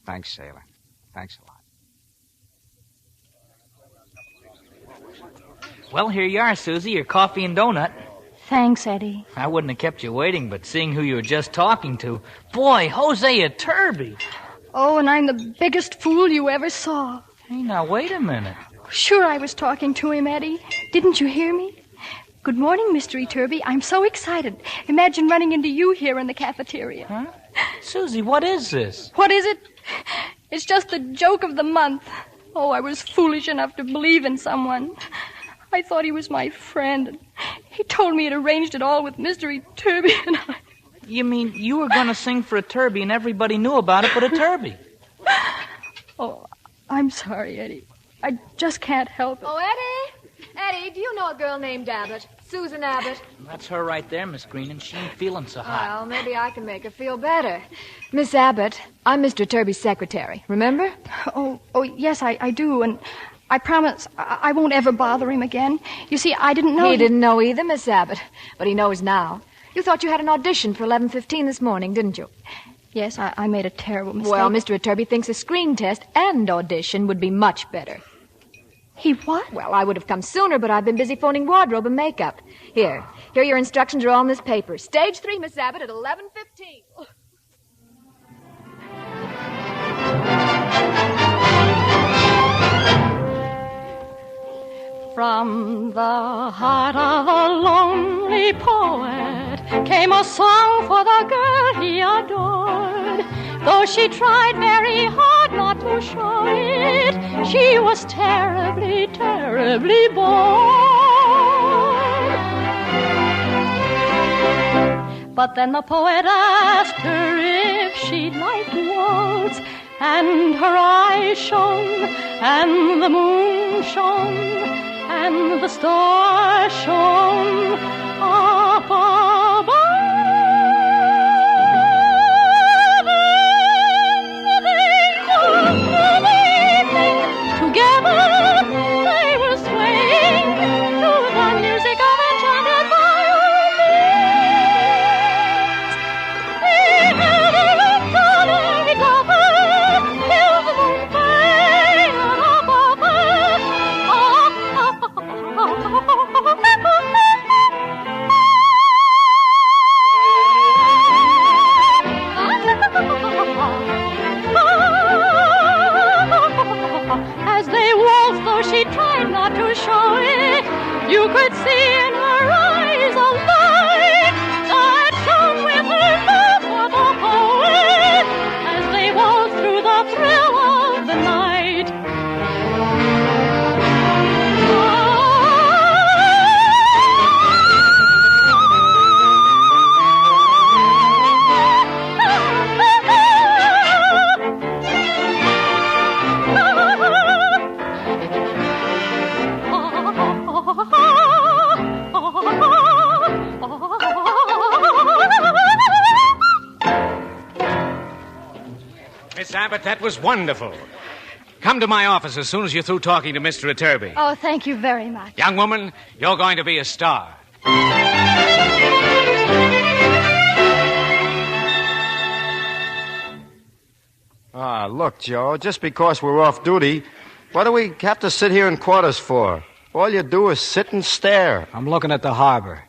Thanks, Sailor. Thanks a lot. Well, here you are, Susie, your coffee and donut. Thanks, Eddie. I wouldn't have kept you waiting, but seeing who you were just talking to... Boy, Hosea Turby. Oh, and I'm the biggest fool you ever saw. Hey, now, wait a minute. Sure I was talking to him, Eddie. Didn't you hear me? Good morning, Mr. Turby. I'm so excited. Imagine running into you here in the cafeteria. Huh? Susie, what is this? What is it? It's just the joke of the month. Oh, I was foolish enough to believe in someone. I thought he was my friend. And he told me he'd arranged it all with Mr. Turby and I. You mean you were going to sing for a Turby and everybody knew about it but a Turby? Oh, I'm sorry, Eddie. I just can't help it. Oh, Eddie, do you know a girl named Abbott? Susan Abbott. That's her right there, Miss Green, and she ain't feeling so hot. Well, maybe I can make her feel better. Miss Abbott, I'm Mr. Turby's secretary. Remember? Oh, yes, I do, and I promise I won't ever bother him again. You see, I didn't know... He didn't know either, Miss Abbott, but he knows now. You thought you had an audition for 11:15 this morning, didn't you? Yes, I made a terrible mistake. Well, Mr. Turby thinks a screen test and audition would be much better. He what? Well, I would have come sooner, but I've been busy phoning wardrobe and makeup. Here, your instructions are all on this paper. Stage 3, Miss Abbott, at 11:15. From the heart of a lonely poet came a song for the girl he adored. Though she tried very hard not to show it, she was terribly, terribly bored. But then the poet asked her if she'd like to waltz, and her eyes shone, and the moon shone, and the stars shone up above. Together they were swaying to the music of enchanted violins. He held her up to the lover till the moon faded above As they waltzed, though she tried not to show it, you could see in her eyes a light that shone with her love for the poet as they waltzed through the thrill of the night. Miss Abbott, that was wonderful. Come to my office as soon as you're through talking to Mr. Turby. Oh, thank you very much. Young woman, you're going to be a star. Ah, look, Joe, just because we're off duty, what do we have to sit here in quarters for? All you do is sit and stare. I'm looking at the harbor.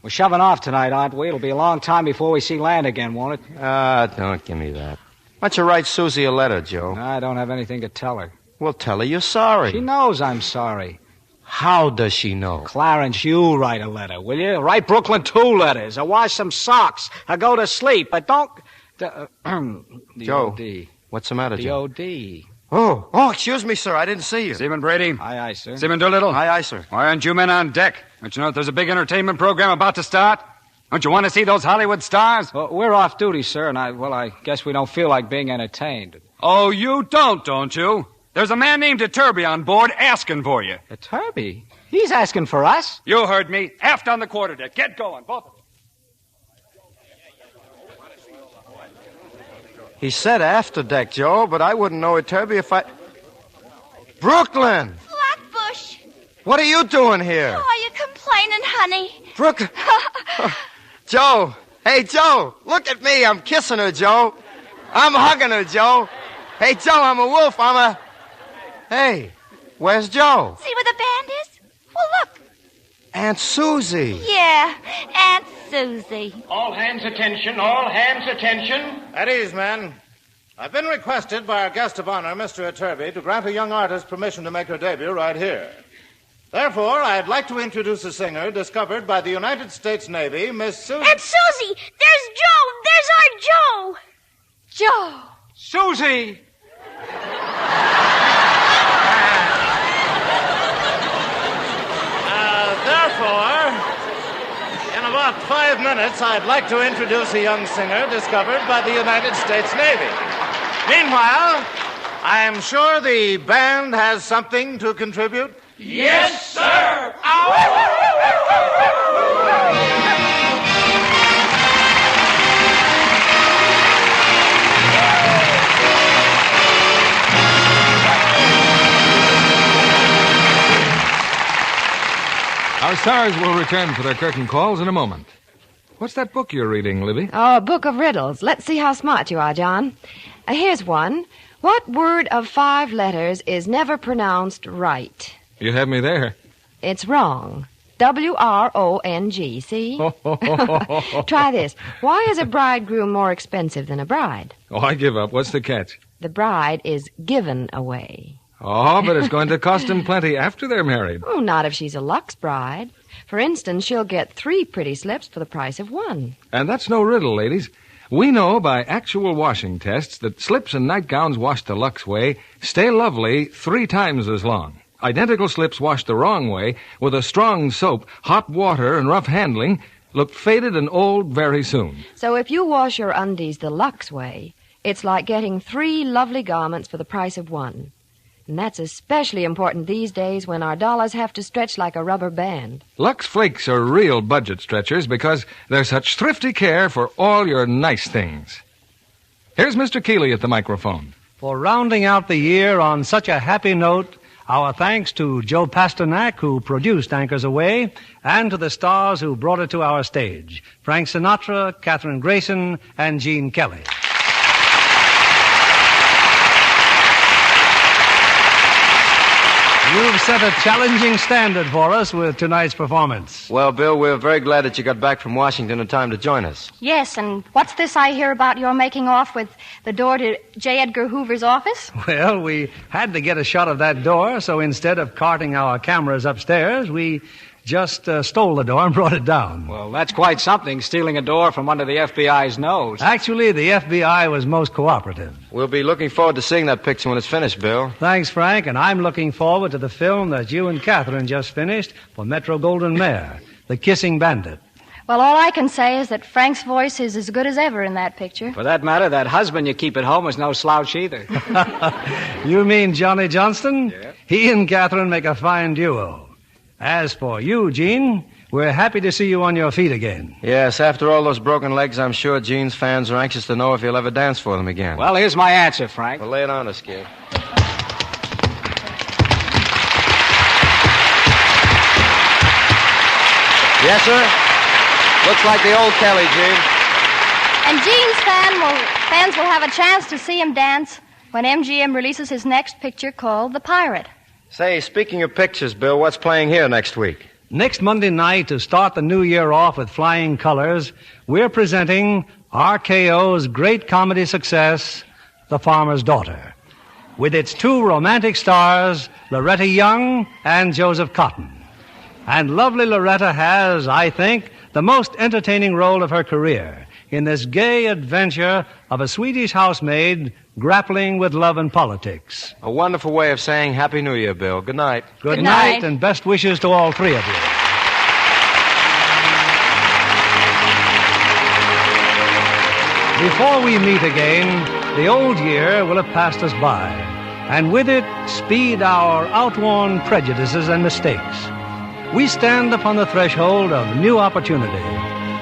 We're shoving off tonight, aren't we? It'll be a long time before we see land again, won't it? Ah, don't give me that. Why don't you write Susie a letter, Joe? I don't have anything to tell her. Well, tell her you're sorry. She knows I'm sorry. How does she know? Clarence, you write a letter, will you? Write Brooklyn 2 letters, or wash some socks, or go to sleep, but don't... Joe, D.O.D. What's the matter, Joe? D.O.D. Oh, excuse me, sir. I didn't see you. Seaman Brady. Aye, sir. Seaman Doolittle. Aye, sir. Why aren't you men on deck? Don't you know that there's a big entertainment program about to start? Don't you want to see those Hollywood stars? Well, we're off duty, sir, and I guess we don't feel like being entertained. Oh, you don't you? There's a man named Turby on board asking for you. Turby? He's asking for us? You heard me. Aft on the quarterdeck. Get going, both of you. He said after deck, Joe, but I wouldn't know it, Turby, if I... Brooklyn! Flatbush. What are you doing here? Oh, are you complaining, honey? Brooklyn! Joe! Hey, Joe! Look at me! I'm kissing her, Joe! I'm hugging her, Joe! Hey, Joe, I'm a wolf. Hey, where's Joe? See where the band is? Well, look. Aunt Susie. Yeah, Aunt Susie. All hands attention, all hands attention. At ease, men. I've been requested by our guest of honor, Mr. Iturbe, to grant a young artist permission to make her debut right here. Therefore, I'd like to introduce a singer discovered by the United States Navy, Miss Susie. Aunt Susie! There's Joe! There's our Joe! Joe! Susie! Therefore, in about 5 minutes, I'd like to introduce a young singer discovered by the United States Navy. Meanwhile, I'm sure the band has something to contribute. Yes, sir. Our stars will return for their curtain calls in a moment. What's that book you're reading, Libby? Oh, a book of riddles. Let's see how smart you are, John. Here's one. What word of 5 letters is never pronounced right? You have me there. It's wrong. W-R-O-N-G, see? Try this. Why is a bridegroom more expensive than a bride? Oh, I give up. What's the catch? The bride is given away. Oh, but it's going to cost them plenty after they're married. Oh, not if she's a Lux bride. For instance, she'll get 3 pretty slips for the price of 1. And that's no riddle, ladies. We know by actual washing tests that slips and nightgowns washed the Lux way stay lovely 3 times as long. Identical slips washed the wrong way with a strong soap, hot water, and rough handling look faded and old very soon. So if you wash your undies the Lux way, it's like getting 3 lovely garments for the price of 1. And that's especially important these days when our dollars have to stretch like a rubber band. Lux Flakes are real budget stretchers because they're such thrifty care for all your nice things. Here's Mr. Keeley at the microphone. For rounding out the year on such a happy note, our thanks to Joe Pasternak, who produced Anchors Aweigh, and to the stars who brought it to our stage, Frank Sinatra, Kathryn Grayson, and Gene Kelly. You've set a challenging standard for us with tonight's performance. Well, Bill, we're very glad that you got back from Washington in time to join us. Yes, and what's this I hear about your making off with the door to J. Edgar Hoover's office? Well, we had to get a shot of that door, so instead of carting our cameras upstairs, we just stole the door and brought it down. Well, that's quite something, stealing a door from under the FBI's nose. Actually, the FBI was most cooperative. We'll be looking forward to seeing that picture when it's finished, Bill. Thanks, Frank, and I'm looking forward to the film that you and Kathryn just finished for Metro-Goldwyn-Mayer, The Kissing Bandit. Well, all I can say is that Frank's voice is as good as ever in that picture. For that matter, that husband you keep at home is no slouch either. You mean Johnny Johnston? Yeah. He and Kathryn make a fine duo. As for you, Gene, we're happy to see you on your feet again. Yes, after all those broken legs, I'm sure Gene's fans are anxious to know if he'll ever dance for them again. Well, here's my answer, Frank. Well, lay it on us, kid. Yes, sir? Looks like the old Kelly, Gene. And Gene's fans will have a chance to see him dance when MGM releases his next picture called The Pirate. Say, speaking of pictures, Bill, what's playing here next week? Next Monday night, to start the new year off with flying colors, we're presenting RKO's great comedy success, The Farmer's Daughter, with its 2 romantic stars, Loretta Young and Joseph Cotton. And lovely Loretta has, I think, the most entertaining role of her career in this gay adventure of a Swedish housemaid grappling with love and politics. A wonderful way of saying Happy New Year, Bill. Good night. Good night, and best wishes to all 3 of you. Before we meet again, the old year will have passed us by, and with it speed our outworn prejudices and mistakes. We stand upon the threshold of new opportunity,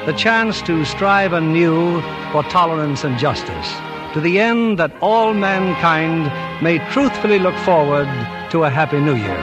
the chance to strive anew for tolerance and justice, to the end that all mankind may truthfully look forward to a Happy New Year.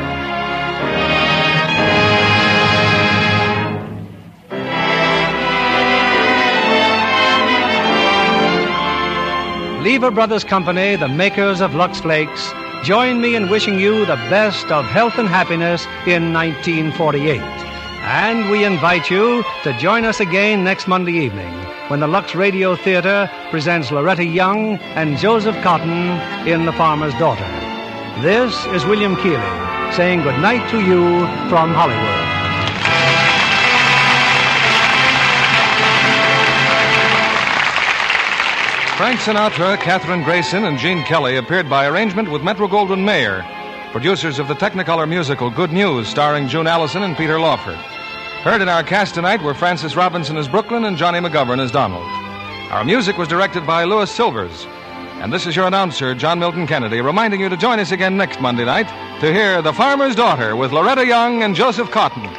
Lever Brothers Company, the makers of Lux Flakes, join me in wishing you the best of health and happiness in 1948. And we invite you to join us again next Monday evening when the Lux Radio Theater presents Loretta Young and Joseph Cotton in The Farmer's Daughter. This is William Keeley saying good night to you from Hollywood. Frank Sinatra, Kathryn Grayson, and Gene Kelly appeared by arrangement with Metro-Goldwyn-Mayer, producers of the Technicolor musical Good News, starring June Allison and Peter Lawford. Heard in our cast tonight were Francis Robinson as Brooklyn and Johnny McGovern as Donald. Our music was directed by Louis Silvers. And this is your announcer, John Milton Kennedy, reminding you to join us again next Monday night to hear The Farmer's Daughter with Loretta Young and Joseph Cotton.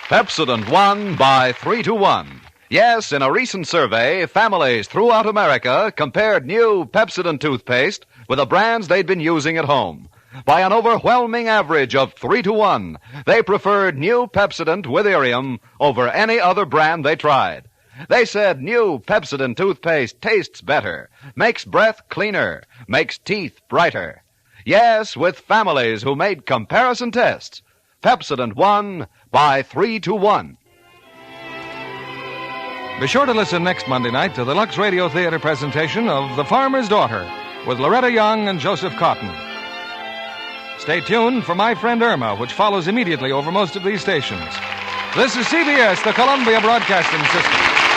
Pepsodent won by 3-1. Yes, in a recent survey, families throughout America compared new Pepsodent toothpaste with the brands they'd been using at home. By an overwhelming average of 3-1, they preferred new Pepsodent with Irium over any other brand they tried. They said new Pepsodent toothpaste tastes better, makes breath cleaner, makes teeth brighter. Yes, with families who made comparison tests, Pepsodent won by 3-1. Be sure to listen next Monday night to the Lux Radio Theater presentation of The Farmer's Daughter with Loretta Young and Joseph Cotton. Stay tuned for My Friend Irma, which follows immediately over most of these stations. This is CBS, the Columbia Broadcasting System.